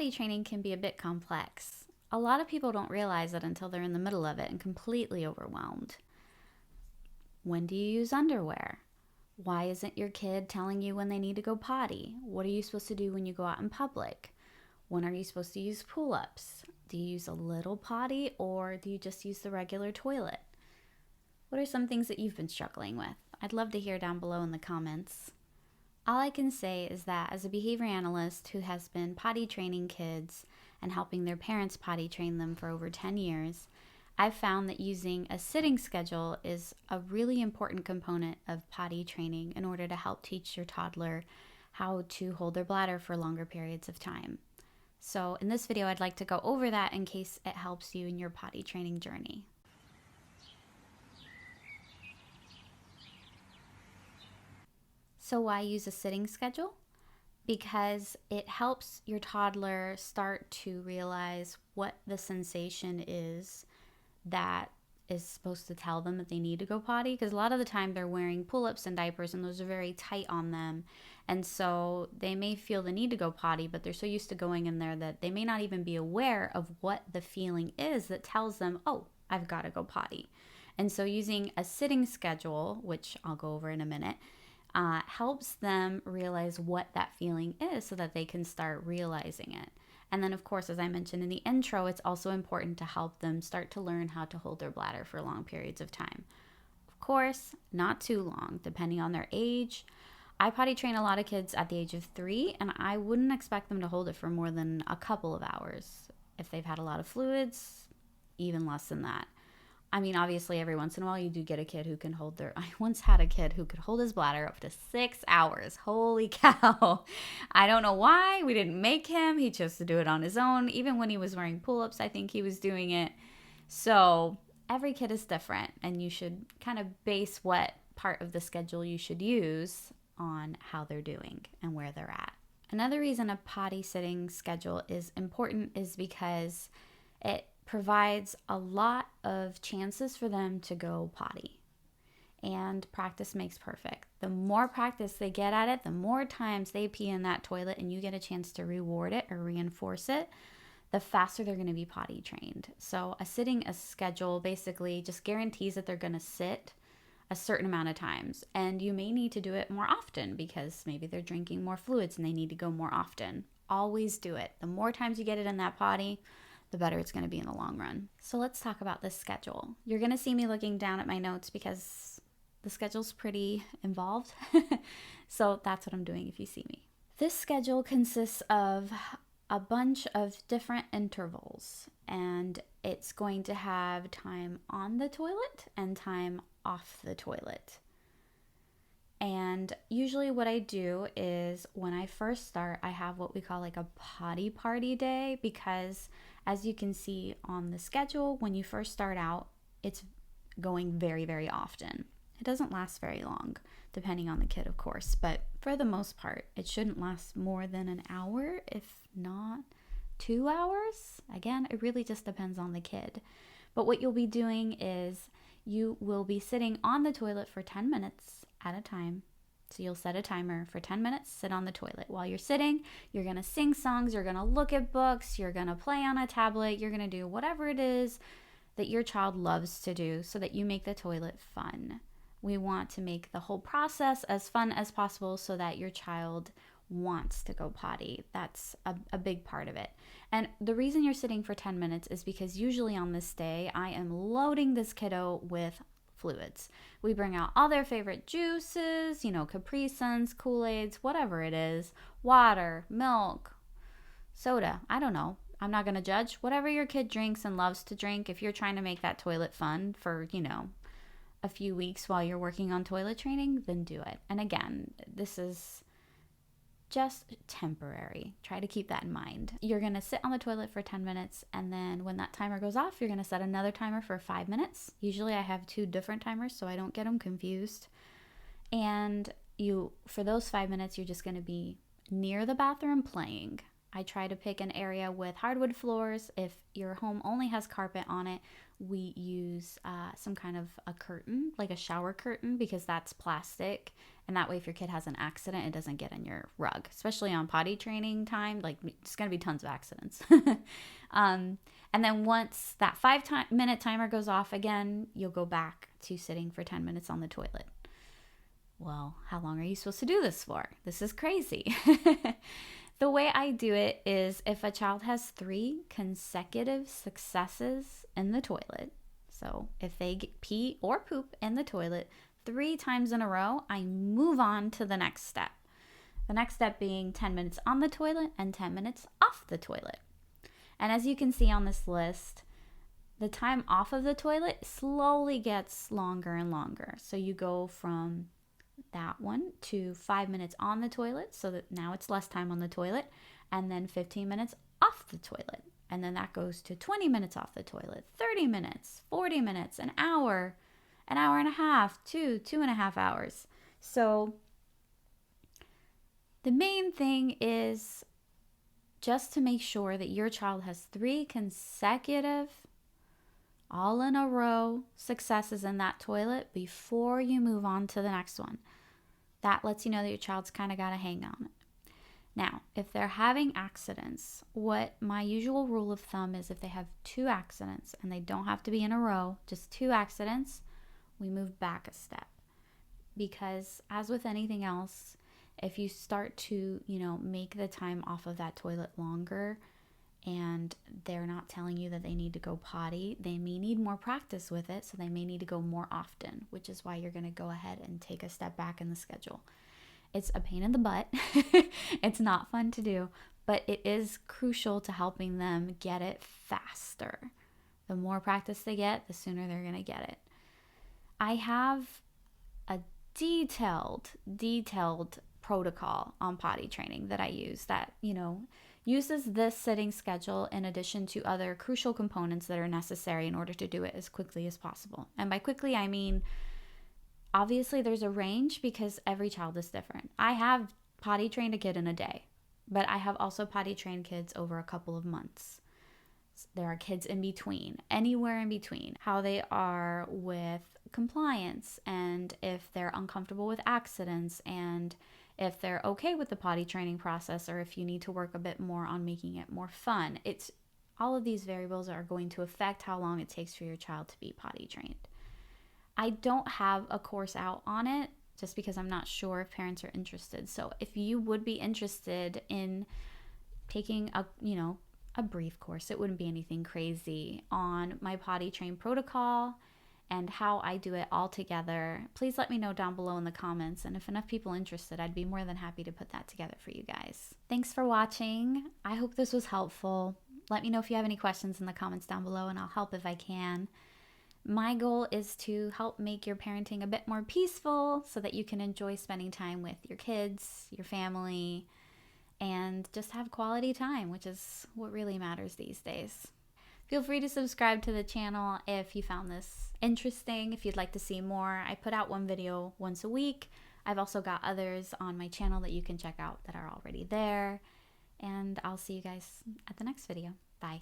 potty training can be a bit complex. A lot of people don't realize it until they're in the middle of it and completely overwhelmed. When do you use underwear? Why isn't your kid telling you when they need to go potty? What are you supposed to do when you go out in public? When are you supposed to use pull-ups? Do you use a little potty or do you just use the regular toilet? What are some things that you've been struggling with? I'd love to hear down below in the comments. All I can say is that as a behavior analyst who has been potty training kids and helping their parents potty train them for over 10 years, I've found that using a sitting schedule is a really important component of potty training in order to help teach your toddler how to hold their bladder for longer periods of time. So in this video, I'd like to go over that in case it helps you in your potty training journey. So why use a sitting schedule? Because it helps your toddler start to realize what the sensation is that is supposed to tell them that they need to go potty, because a lot of the time they're wearing pull-ups and diapers and those are very tight on them, and so they may feel the need to go potty, but they're so used to going in there that they may not even be aware of what the feeling is that tells them, oh, I've got to go potty. And so using a sitting schedule, which I'll go over in a minute, helps them realize what that feeling is so that they can start realizing it. And then, of course, as I mentioned in the intro, it's also important to help them start to learn how to hold their bladder for long periods of time. Of course, not too long, depending on their age. I potty train a lot of kids at the age of 3, and I wouldn't expect them to hold it for more than a couple of hours. If they've had a lot of fluids, even less than that. I mean, obviously, every once in a while, you do get a kid who can hold I once had a kid who could hold his bladder up to 6 hours. Holy cow. I don't know why. We didn't make him. He chose to do it on his own. Even when he was wearing pull-ups, I think he was doing it. So every kid is different, and you should kind of base what part of the schedule you should use on how they're doing and where they're at. Another reason a potty sitting schedule is important is because it provides a lot of chances for them to go potty. And practice makes perfect. The more practice they get at it, the more times they pee in that toilet and you get a chance to reward it or reinforce it, the faster they're going to be potty trained. So a schedule basically just guarantees that they're going to sit a certain amount of times. And you may need to do it more often because maybe they're drinking more fluids and they need to go more often. Always do it. The more times you get it in that potty, the better it's going to be in the long run. So let's talk about this schedule. You're going to see me looking down at my notes because the schedule's pretty involved. So that's what I'm doing if you see me. This schedule consists of a bunch of different intervals, and it's going to have time on the toilet and time off the toilet. And usually what I do is when I first start, I have what we call like a potty party day, because as you can see on the schedule, when you first start out, it's going very, very often. It doesn't last very long, depending on the kid, of course, but for the most part, it shouldn't last more than an hour, if not 2 hours. Again, it really just depends on the kid. But what you'll be doing is you will be sitting on the toilet for 10 minutes at a time. So you'll set a timer for 10 minutes, sit on the toilet. While you're sitting, you're going to sing songs, you're going to look at books, you're going to play on a tablet, you're going to do whatever it is that your child loves to do so that you make the toilet fun. We want to make the whole process as fun as possible so that your child wants to go potty. That's a big part of it. And the reason you're sitting for 10 minutes is because usually on this day, I am loading this kiddo with fluids. We bring out all their favorite juices, Capri Suns, Kool-Aids, whatever it is, water, milk, soda, I don't know. I'm not going to judge. Whatever your kid drinks and loves to drink, if you're trying to make that toilet fun for, a few weeks while you're working on toilet training, then do it. And again, this is just temporary. Try to keep that in mind. You're going to sit on the toilet for 10 minutes, and then when that timer goes off, you're going to set another timer for 5 minutes. Usually I have 2 different timers so I don't get them confused. And for those 5 minutes, you're just going to be near the bathroom playing. I try to pick an area with hardwood floors. If your home only has carpet on it, we use some kind of a curtain, like a shower curtain, because that's plastic And that way, if your kid has an accident, it doesn't get in your rug, especially on potty training time. Like, it's going to be tons of accidents. And then once that 5-minute timer goes off again, you'll go back to sitting for 10 minutes on the toilet. Well, how long are you supposed to do this for? This is crazy. The way I do it is if a child has 3 consecutive successes in the toilet, so if they pee or poop in the toilet 3 times in a row, I move on to the next step. The next step being 10 minutes on the toilet and 10 minutes off the toilet. And as you can see on this list, the time off of the toilet slowly gets longer and longer. So you go from that one to 5 minutes on the toilet, so that now it's less time on the toilet, and then 15 minutes off the toilet. And then that goes to 20 minutes off the toilet, 30 minutes, 40 minutes, an hour and a half, 2.5 hours. So the main thing is just to make sure that your child has 3 consecutive, all in a row successes in that toilet before you move on to the next one. That lets you know that your child's kind of got a hang on it. Now, if they're having accidents, what my usual rule of thumb is if they have 2 accidents, and they don't have to be in a row, just 2 accidents, we move back a step. Because as with anything else, if you start to, make the time off of that toilet longer and they're not telling you that they need to go potty, they may need more practice with it, so they may need to go more often, which is why you're going to go ahead and take a step back in the schedule. It's a pain in the butt. It's not fun to do, but it is crucial to helping them get it faster. The more practice they get, the sooner they're going to get it. I have a detailed protocol on potty training that I use that, uses this sitting schedule in addition to other crucial components that are necessary in order to do it as quickly as possible. And by quickly, I mean, obviously there's a range because every child is different. I have potty trained a kid in a day, but I have also potty trained kids over a couple of months. There are kids in between, anywhere in between, how they are with compliance, and if they're uncomfortable with accidents, and if they're okay with the potty training process, or if you need to work a bit more on making it more fun. It's all of these variables are going to affect how long it takes for your child to be potty trained. I don't have a course out on it just because I'm not sure if parents are interested. So if you would be interested in taking a brief course, it wouldn't be anything crazy, on my potty train protocol and how I do it all together, please let me know down below in the comments. And if enough people are interested, I'd be more than happy to put that together for you guys. Thanks for watching. I hope this was helpful. Let me know if you have any questions in the comments down below, and I'll help if I can. My goal is to help make your parenting a bit more peaceful so that you can enjoy spending time with your kids, your family, and just have quality time, which is what really matters these days. Feel free to subscribe to the channel if you found this interesting, if you'd like to see more. I put out one video once a week. I've also got others on my channel that you can check out that are already there. And I'll see you guys at the next video. Bye.